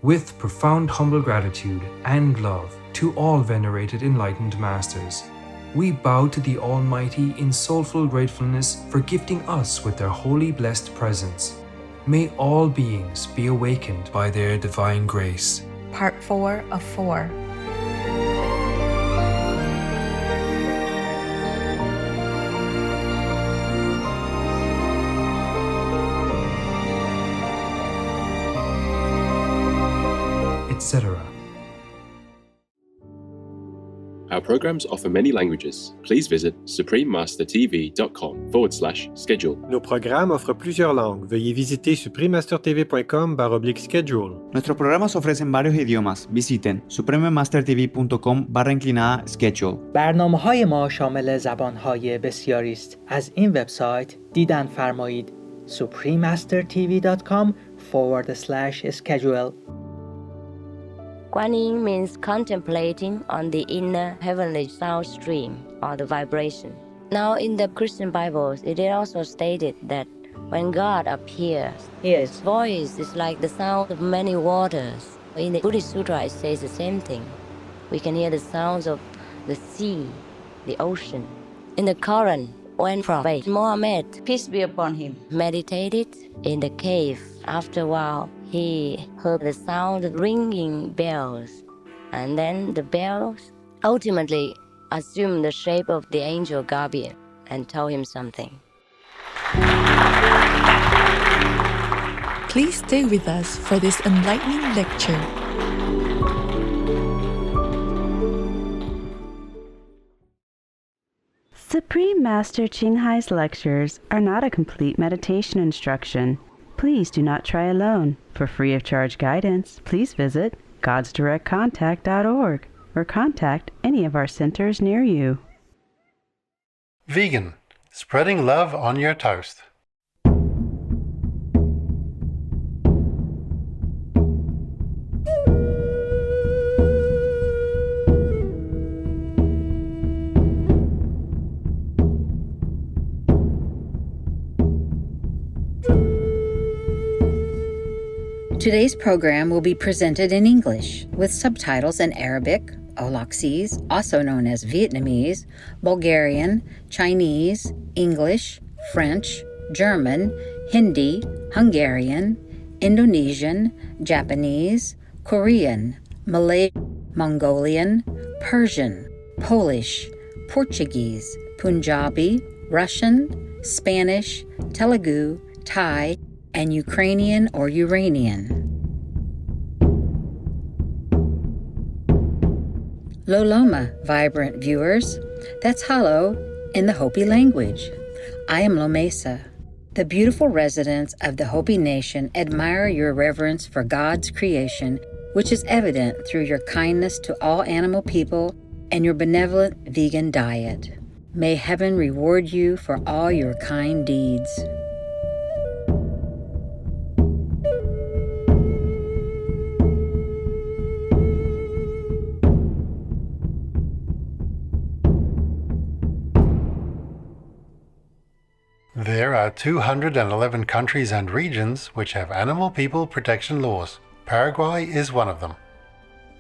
with profound humble gratitude and love to all venerated enlightened masters. We bow to the Almighty in soulful gratefulness for gifting us with their holy blessed presence. May all beings be awakened by their divine grace. Part 4 of 4. Etc. Our programs offer many languages. Please visit suprememastertv.com/schedule. Nos programas offrent plusieurs langues. Veuillez visiter suprememastertv.com/schedule. Nuestros programas ofrecen varios idiomas. Visiten suprememastertv.com/schedule. برنامه‌های ما شامل زبان‌های بسیاری است. از این وبسایت دیدن فرمایید suprememastertv.com/schedule. Quan Yin means contemplating on the inner heavenly sound stream or the vibration. Now in the Christian Bibles, it is also stated that when God appears, His voice is like the sound of many waters. In the Buddhist Sutra, it says the same thing. We can hear the sounds of the sea, the ocean. In the Quran, when Prophète Mahomet, peace be upon him, meditated in the cave, after a while, he heard the sound of ringing bells, and then the bells ultimately assumed the shape of the angel Gabriel and told him something. Please stay with us for this enlightening lecture. Supreme Master Ching Hai's lectures are not a complete meditation instruction. Please do not try alone. For free of charge guidance, please visit godsdirectcontact.org or contact any of our centers near you. Vegan, spreading love on your toast. Today's program will be presented in English with subtitles in Arabic, Aulacese, also known as Vietnamese, Bulgarian, Chinese, English, French, German, Hindi, Hungarian, Indonesian, Japanese, Korean, Malay, Mongolian, Persian, Polish, Portuguese, Punjabi, Russian, Spanish, Telugu, Thai, and Ukrainian or Uranian. Loloma, vibrant viewers. That's hello in the Hopi language. I am Lomesa. The beautiful residents of the Hopi Nation admire your reverence for God's creation, which is evident through your kindness to all animal people and your benevolent vegan diet. May heaven reward you for all your kind deeds. There are 211 countries and regions which have animal people protection laws. Paraguay is one of them.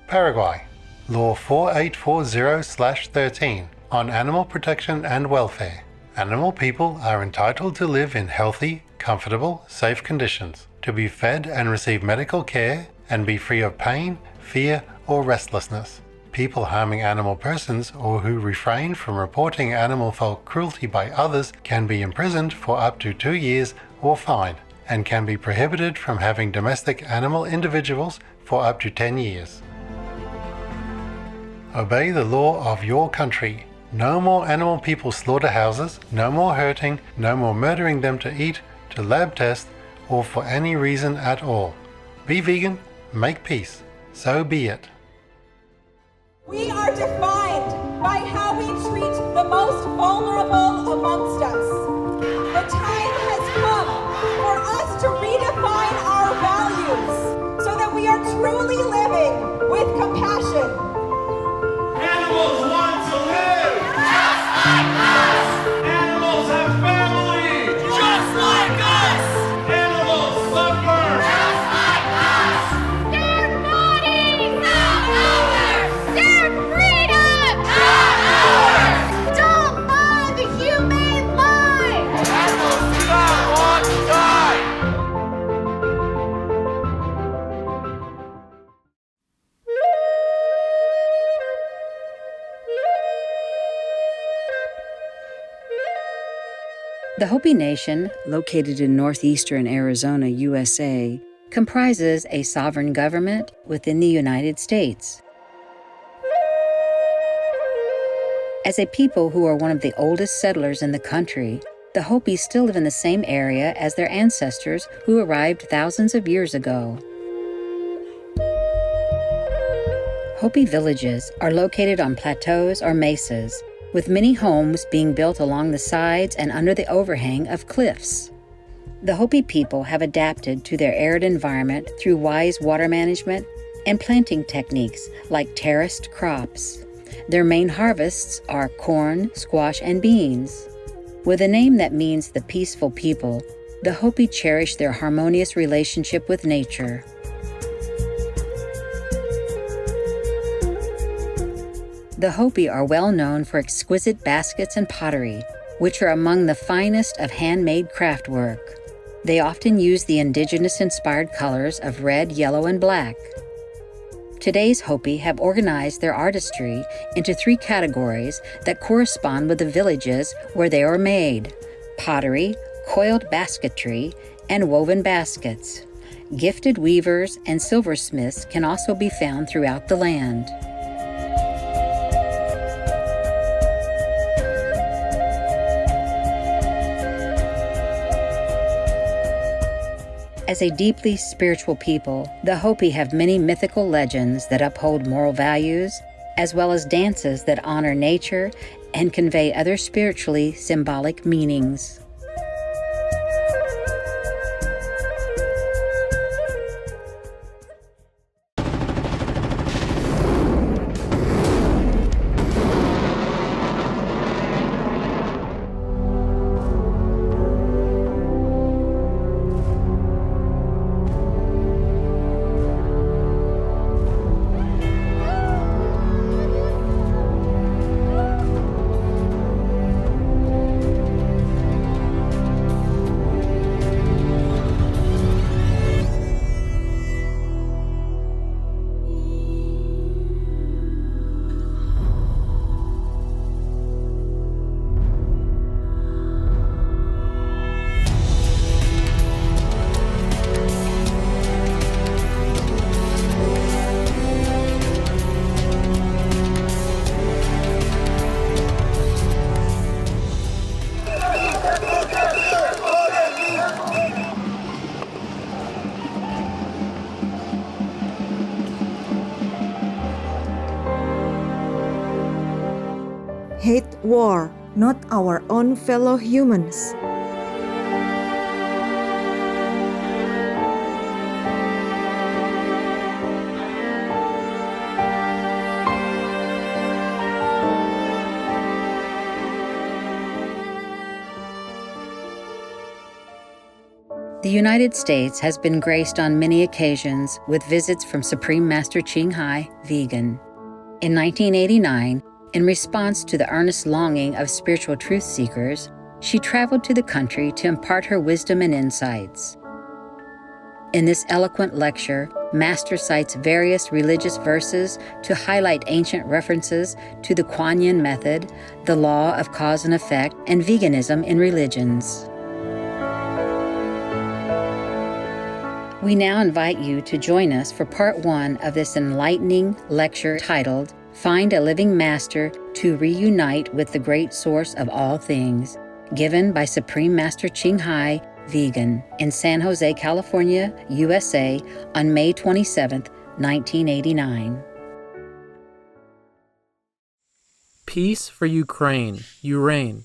Paraguay, Law 4840/13 on animal protection and welfare. Animal people are entitled to live in healthy, comfortable, safe conditions, to be fed and receive medical care, and be free of pain, fear, or restlessness. People harming animal persons or who refrain from reporting animal folk cruelty by others can be imprisoned for up to 2 years or fined, and can be prohibited from having domestic animal individuals for up to 10 years. Obey the law of your country. No more animal people slaughterhouses, no more hurting, no more murdering them to eat, to lab test, or for any reason at all. Be vegan, make peace. So be it. We are defined by how we treat the most vulnerable amongst us. The time has come for us to redefine our values so that we are truly living with compassion. Animals want to live just like us. Animals have family just like us. Animals suffer just like us. They're The Hopi Nation, located in northeastern Arizona, USA, comprises a sovereign government within the United States. As a people who are one of the oldest settlers in the country, the Hopi still live in the same area as their ancestors who arrived thousands of years ago. Hopi villages are located on plateaus or mesas, with many homes being built along the sides and under the overhang of cliffs. The Hopi people have adapted to their arid environment through wise water management and planting techniques like terraced crops. Their main harvests are corn, squash, and beans. With a name that means the peaceful people, the Hopi cherish their harmonious relationship with nature. The Hopi are well known for exquisite baskets and pottery, which are among the finest of handmade craft work. They often use the indigenous-inspired colors of red, yellow, and black. Today's Hopi have organized their artistry into 3 categories that correspond with the villages where they are made: pottery, coiled basketry, and woven baskets. Gifted weavers and silversmiths can also be found throughout the land. As a deeply spiritual people, the Hopi have many mythical legends that uphold moral values, as well as dances that honor nature and convey other spiritually symbolic meanings. Hate war, not our own fellow humans. The United States has been graced on many occasions with visits from Supreme Master Ching, vegan. In 1989, in response to the earnest longing of spiritual truth seekers, she traveled to the country to impart her wisdom and insights. In this eloquent lecture, Master cites various religious verses to highlight ancient references to the Quan Yin method, the law of cause and effect, and veganism in religions. We now invite you to join us for part 1 of this enlightening lecture titled, Find a Living Master to Reunite with the Great Source of All Things, given by Supreme Master Ching, vegan, in San Jose, California, USA, on May 27, 1989. Peace for Ukraine, you reign.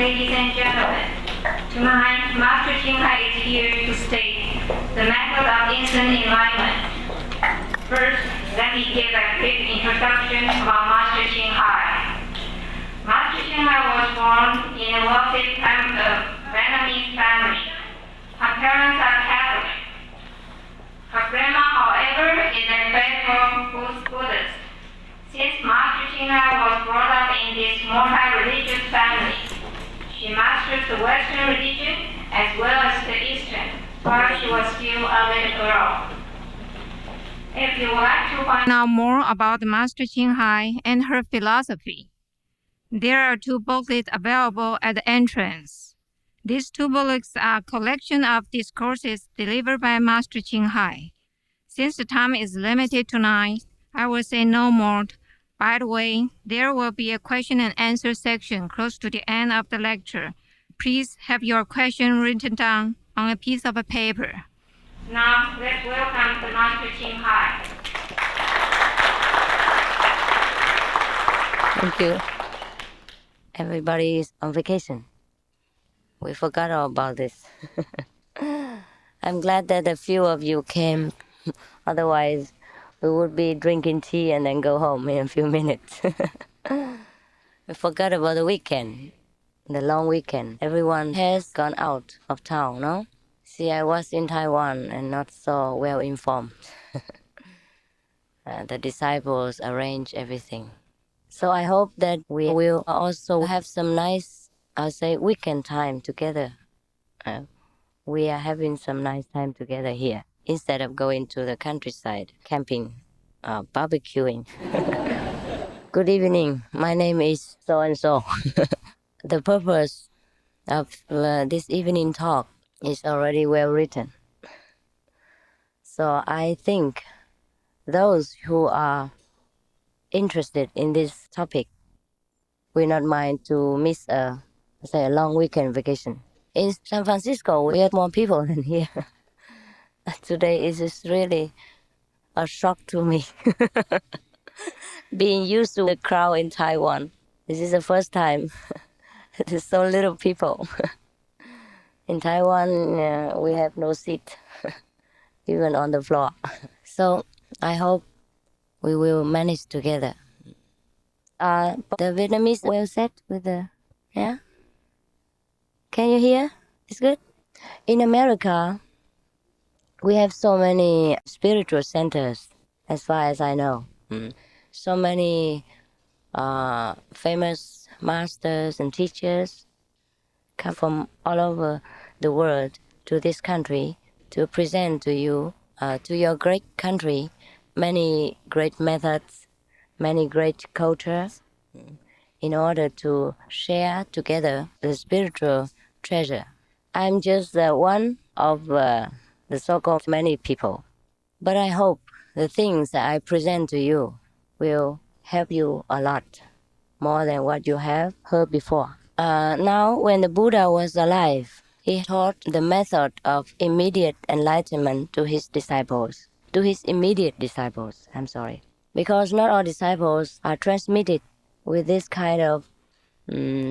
ladies and gentlemen. Tonight, Master Ching is here to state the method of instant enlightenment. First, let me give a quick introduction about Master Ching. Master Ching was born in a wealthy Vietnamese family. Her parents are Catholic. Her grandma, however, is a faithful Buddhist. Since Master Ching was brought up in this multi-religious family, she mastered the Western religion as well as the Eastern while she was still a little girl. If you would like to find out more about Master Ching and her philosophy, there are 2 booklets available at the entrance. These 2 booklets are a collection of discourses delivered by Master Ching. Since the time is limited tonight, I will say no more. By the way, there will be a question and answer section close to the end of the lecture. Please have your question written down on a piece of paper. Now, let's welcome the Master Ching. Thank you. Everybody is on vacation. We forgot all about this. I'm glad that a few of you came. Otherwise, we would be drinking tea and then go home in a few minutes. We forgot about the weekend, the long weekend. Everyone has gone out of town, no? See, I was in Taiwan and not so well informed. The disciples arranged everything. So I hope that we will also have some nice, I'll say, weekend time together. We are having some nice time together here instead of going to the countryside, camping, barbecuing. Good evening. My name is so-and-so. The purpose of this evening talk is already well written. So I think those who are interested in this topic will not mind to miss a long weekend vacation. In San Francisco, we have more people than here. Today is just really a shock to me. Being used to the crowd in Taiwan, this is the first time there's so little people. In Taiwan, we have no seat, even on the floor. So I hope we will manage together. The Vietnamese well set with the, yeah? Can you hear? It's good? In America, we have so many spiritual centers, as far as I know. So many famous masters and teachers come from all over the world to this country to present to you, to your great country, many great methods, many great cultures, in order to share together the spiritual treasure. I'm just one of the so-called many people, but I hope the things that I present to you will help you a lot, more than what you have heard before. Now, when the Buddha was alive, he taught the method of immediate enlightenment to his disciples, because not all disciples are transmitted with this kind of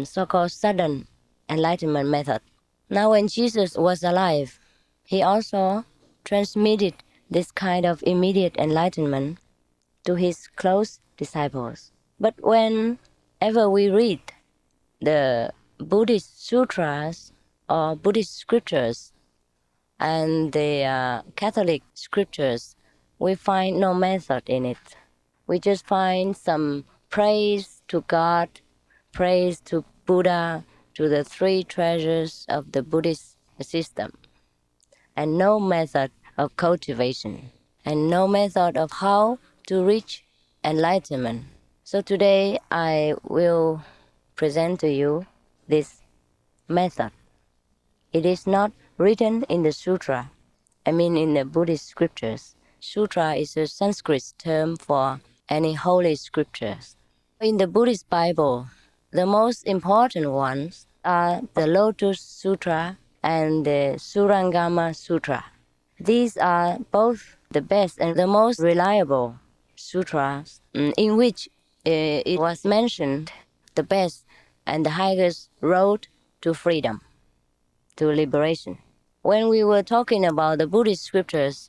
so-called sudden enlightenment method. Now, when Jesus was alive, he also transmitted this kind of immediate enlightenment to his close disciples. But whenever we read the Buddhist sutras or Buddhist scriptures and the Catholic scriptures, we find no method in it. We just find some praise to God, praise to Buddha, to the 3 treasures of the Buddhist system, and no method of cultivation, and no method of how to reach enlightenment. So today I will present to you this method. It is not written in the sutra, in the Buddhist scriptures. Sutra is a Sanskrit term for any holy scriptures. In the Buddhist Bible, the most important ones are the Lotus Sutra and the Surangama Sutra. These are both the best and the most reliable sutras in which it was mentioned the best and the highest road to freedom, to liberation. When we were talking about the Buddhist scriptures,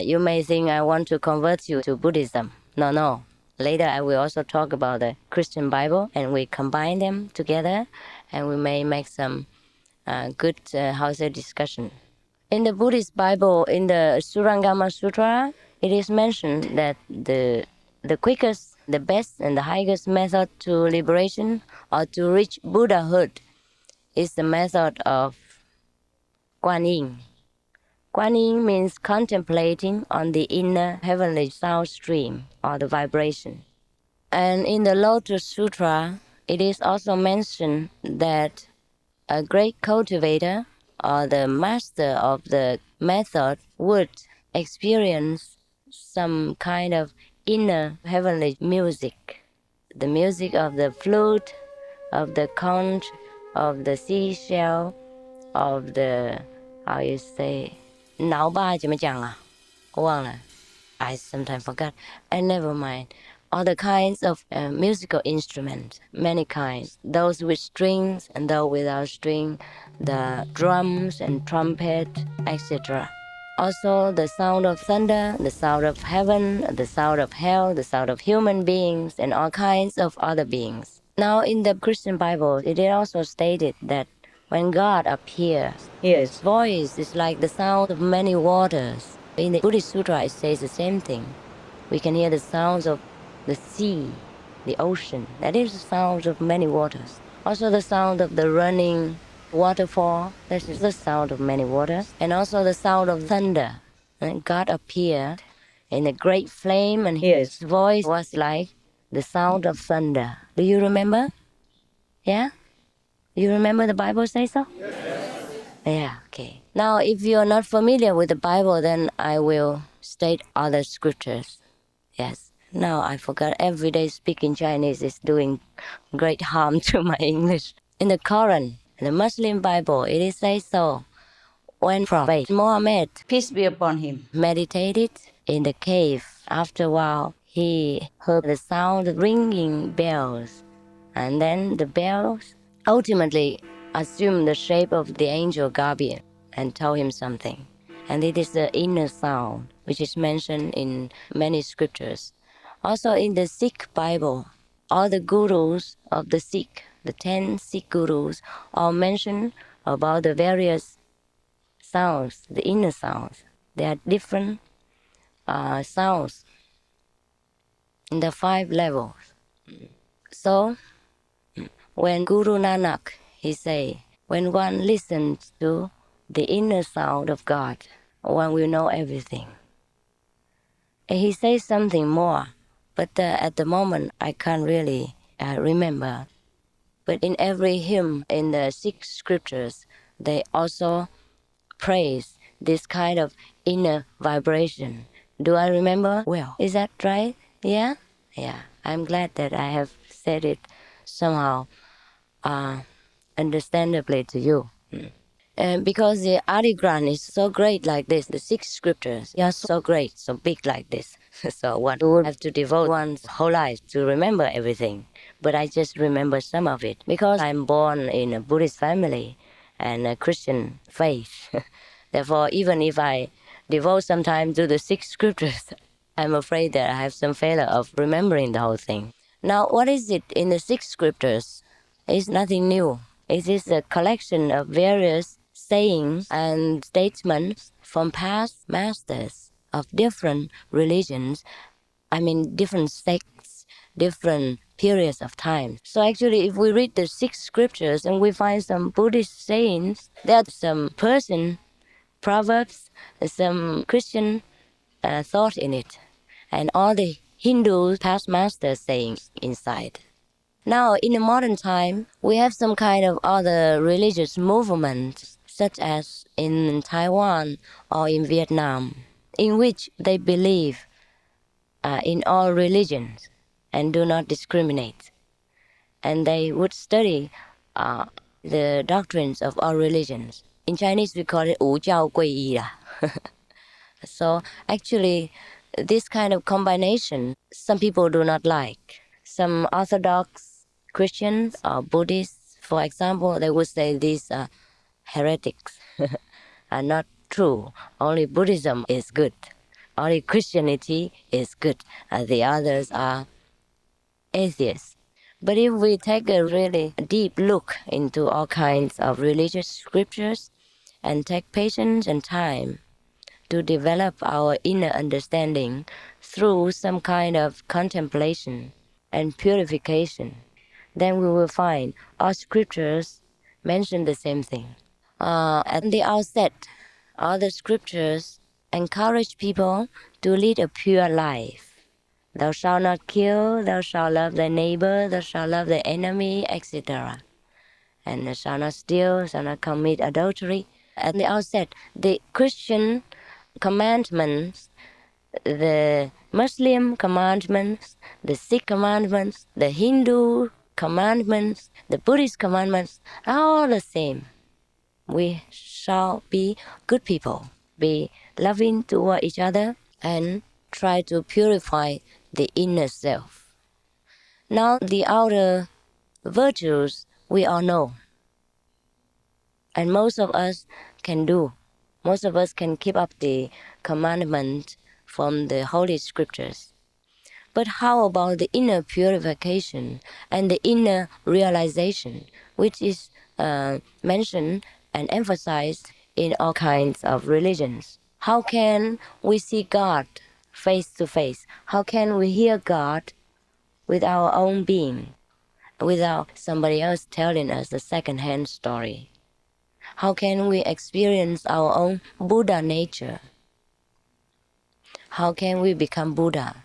you may think I want to convert you to Buddhism. No. Later I will also talk about the Christian Bible, and we combine them together, and we may make some good discussion. In the Buddhist Bible, in the Surangama Sutra, it is mentioned that the quickest, the best, and the highest method to liberation or to reach Buddhahood is the method of Quan Yin. Quan Yin means contemplating on the inner heavenly sound stream or the vibration. And in the Lotus Sutra, it is also mentioned that a great cultivator or the master of the method would experience some kind of inner heavenly music. The music of the flute, of the conch, of the seashell, of the, how you say, 脑吧怎么讲啊？忘了 I sometimes forgot. And never mind. All the kinds of musical instruments, many kinds. Those with strings and those without string, the drums and trumpet, etc. Also the sound of thunder, the sound of heaven, the sound of hell, the sound of human beings, and all kinds of other beings. Now in the Christian Bible, it is also stated that when God appears, his voice is like the sound of many waters. In the Buddhist Sutra, it says the same thing. We can hear the sounds of the sea, the ocean. That is the sound of many waters. Also the sound of the running waterfall. That is the sound of many waters. And also the sound of thunder. And God appeared in a great flame, and his voice was like the sound of thunder. Do you remember? Yeah? You remember the Bible say so? Yes. Yeah, okay. Now, if you are not familiar with the Bible, then I will state other scriptures. Yes. Now, I forgot every day speaking Chinese is doing great harm to my English. In the Quran, the Muslim Bible, it is say so. When Prophet Mahomet, peace be upon him, meditated in the cave, after a while, he heard the sound of ringing bells. And then the bells ultimately assumed the shape of the angel Gabriel and told him something. And it is the inner sound, which is mentioned in many scriptures. Also in the Sikh Bible, all the gurus of the Sikh, the 10 Sikh gurus, all mention about the various sounds, the inner sounds. There are different sounds in the 5 levels. So, when Guru Nanak, he say, when one listens to the inner sound of God, one will know everything. And he says something more, but at the moment I can't really remember. But in every hymn in the Sikh scriptures, they also praise this kind of inner vibration. Do I remember well? Is that right? Yeah? Yeah. I'm glad that I have said it somehow understandably to you. And because the Adigram is so great like this, the 6 scriptures are so great, so big like this. So one would have to devote one's whole life to remember everything. But I just remember some of it because I'm born in a Buddhist family and a Christian faith. Therefore, even if I devote some time to the 6 scriptures, I'm afraid that I have some failure of remembering the whole thing. Now, what is it in the 6 scriptures? It's nothing new. It is a collection of various sayings and statements from past masters of different religions, different sects, different periods of time. So actually, if we read the 6 scriptures and we find some Buddhist sayings, there are some Persian proverbs, some Christian thought in it, and all the Hindu past masters sayings inside. Now, in the modern time, we have some kind of other religious movements, such as in Taiwan or in Vietnam, in which they believe in all religions and do not discriminate. And they would study the doctrines of all religions. In Chinese, we call it 无教贵医. So actually, this kind of combination, some people do not like. Some Orthodox Christians or Buddhist For example, they would say these heretics are not true. Only Buddhism is good. Only Christianity is good. The others are atheists. But if we take a really deep look into all kinds of religious scriptures and take patience and time to develop our inner understanding through some kind of contemplation and purification, then we will find all scriptures mention the same thing. At the outset, all the scriptures encourage people to lead a pure life. Thou shalt not kill, thou shalt love thy neighbor, thou shalt love the enemy, etc. And thou shalt not steal, shalt not commit adultery. At the outset, the Christian commandments, the Muslim commandments, the Sikh commandments, the Hindu commandments, the Buddhist commandments are all the same. We shall be good people, be loving toward each other, and try to purify the inner self. Now, the outer virtues we all know, and most of us can do. Most of us can keep up the commandment from the Holy Scriptures. But how about the inner purification and the inner realization, which is mentioned and emphasized in all kinds of religions? How can we see God face to face? How can we hear God with our own being, without somebody else telling us a second-hand story? How can we experience our own Buddha nature? How can we become Buddha?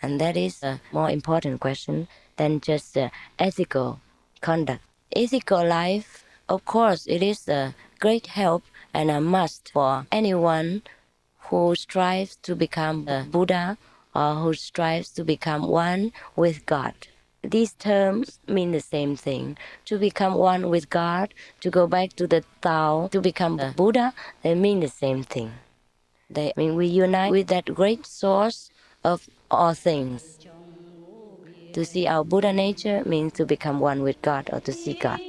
And that is a more important question than just ethical conduct. Ethical life, of course, it is a great help and a must for anyone who strives to become a Buddha or who strives to become one with God. These terms mean the same thing. To become one with God, to go back to the Tao, to become a Buddha, they mean the same thing. They mean we unite with that great source of all things. To see our Buddha nature means to become one with God or to see God.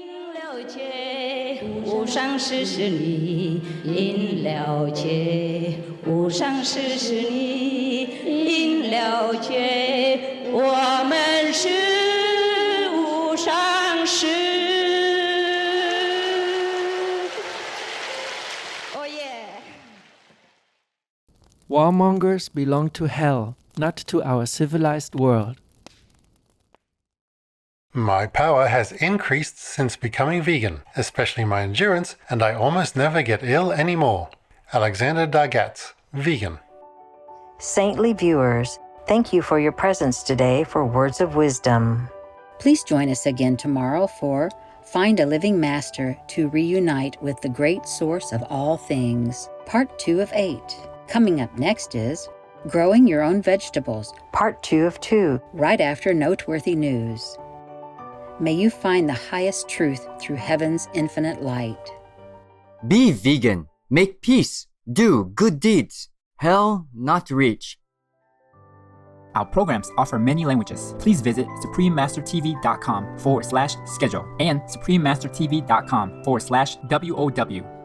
无上师是你，因了解；无上师是你，因了解。我们是无上师。Oh yeah. Warmongers belong to hell, not to our civilized world. My power has increased since becoming vegan, especially my endurance, and I almost never get ill anymore. Alexander Dagatz, vegan. Saintly viewers, thank you for your presence today for Words of Wisdom. Please join us again tomorrow for Find a Living Master to Reunite with the Great Source of All Things, Part 2 of 8. Coming up next is Growing Your Own Vegetables, Part 2 of 2, right after Noteworthy News. May you find the highest truth through heaven's infinite light. Be vegan. Make peace. Do good deeds. Hell not reach. Our programs offer many languages. Please visit suprememastertv.com/schedule and suprememastertv.com/WOW.